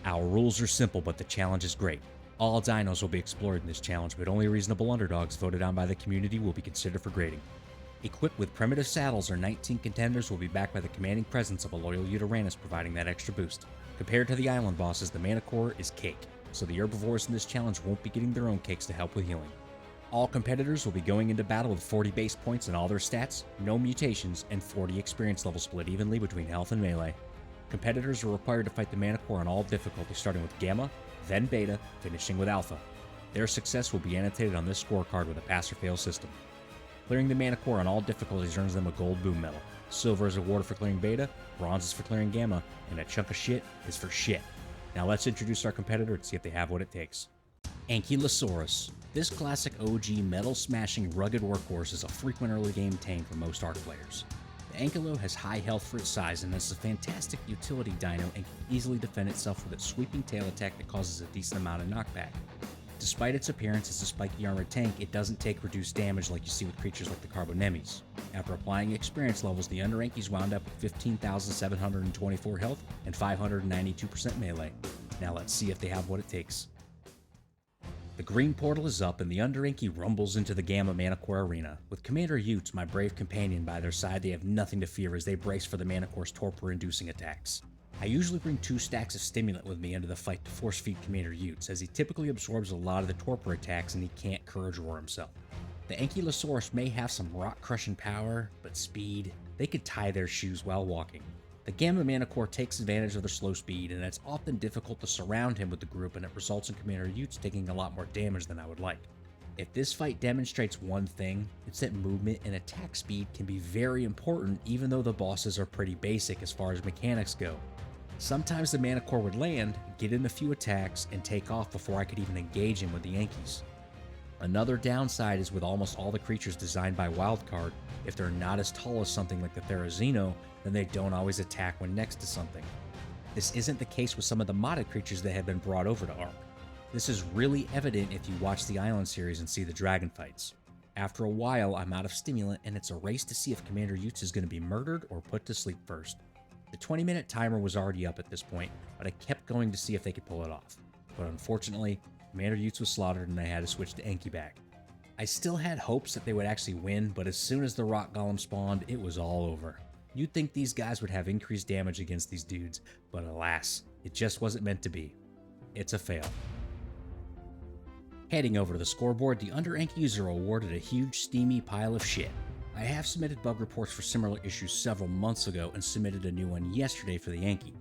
Our rules are simple, but the challenge is great. All dinos will be explored in this challenge, but only reasonable underdogs voted on by the community will be considered for grading. Equipped with primitive saddles, our 19 contenders will be backed by the commanding presence of a loyal Uranus providing that extra boost. Compared to the island bosses, the Manticore is cake, so the herbivores in this challenge won't be getting their own cakes to help with healing. All competitors will be going into battle with 40 base points in all their stats, no mutations, and 40 experience levels split evenly between health and melee. Competitors are required to fight the Manticore on all difficulties, starting with Gamma, then Beta, finishing with Alpha. Their success will be annotated on this scorecard with a pass-or-fail system. Clearing the Manticore on all difficulties earns them a gold boom medal. Silver is awarded for clearing Beta, bronze is for clearing Gamma, and a chunk of shit is for shit. Now let's introduce our competitor and see if they have what it takes. Ankylosaurus. This classic OG metal-smashing rugged workhorse is a frequent early game tame for most Ark players. The Ankylo has high health for its size and is a fantastic utility dino and can easily defend itself with its sweeping tail attack that causes a decent amount of knockback. Despite its appearance as a spiky armored tank, it doesn't take reduced damage like you see with creatures like the Carbonemes. After applying experience levels, the Underankies wound up with 15,724 health and 592% melee. Now let's see if they have what it takes. The green portal is up and the Underanky rumbles into the Gamma Manticore arena. With Commander Utes, my brave companion, by their side, they have nothing to fear as they brace for the Manticore's torpor-inducing attacks. I usually bring 2 stacks of stimulant with me into the fight to force feed Commander Utes, as he typically absorbs a lot of the torpor attacks and he can't courage roar himself. The Ankylosaurus may have some rock-crushing power, but speed, they could tie their shoes while walking. The Gamma Manticore takes advantage of their slow speed, and it's often difficult to surround him with the group, and it results in Commander Utes taking a lot more damage than I would like. If this fight demonstrates one thing, it's that movement and attack speed can be very important even though the bosses are pretty basic as far as mechanics go. Sometimes the Manticore would land, get in a few attacks, and take off before I could even engage him with the Yankees. Another downside is with almost all the creatures designed by Wildcard, if they're not as tall as something like the Therizino, then they don't always attack when next to something. This isn't the case with some of the modded creatures that have been brought over to Ark. This is really evident if you watch the Island series and see the dragon fights. After a while, I'm out of stimulant and it's a race to see if Commander Utes is going to be murdered or put to sleep first. The 20-minute timer was already up at this point, but I kept going to see if they could pull it off. But unfortunately, Commander Utes was slaughtered and I had to switch to Anky back. I still had hopes that they would actually win, but as soon as the rock golem spawned, it was all over. You'd think these guys would have increased damage against these dudes, but alas, it just wasn't meant to be. It's a fail. Heading over to the scoreboard, the Underankies are awarded a huge steamy pile of shit. I have submitted bug reports for similar issues several months ago and submitted a new one yesterday for the Yankee.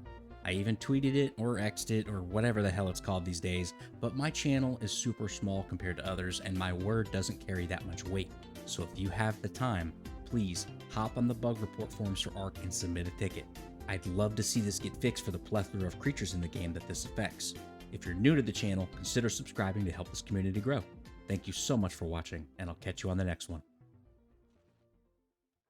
I even tweeted it or X'd it or whatever the hell it's called these days, but my channel is super small compared to others and my word doesn't carry that much weight. So if you have the time, please hop on the bug report forums for Ark and submit a ticket. I'd love to see this get fixed for the plethora of creatures in the game that this affects. If you're new to the channel, consider subscribing to help this community grow. Thank you so much for watching, and I'll catch you on the next one.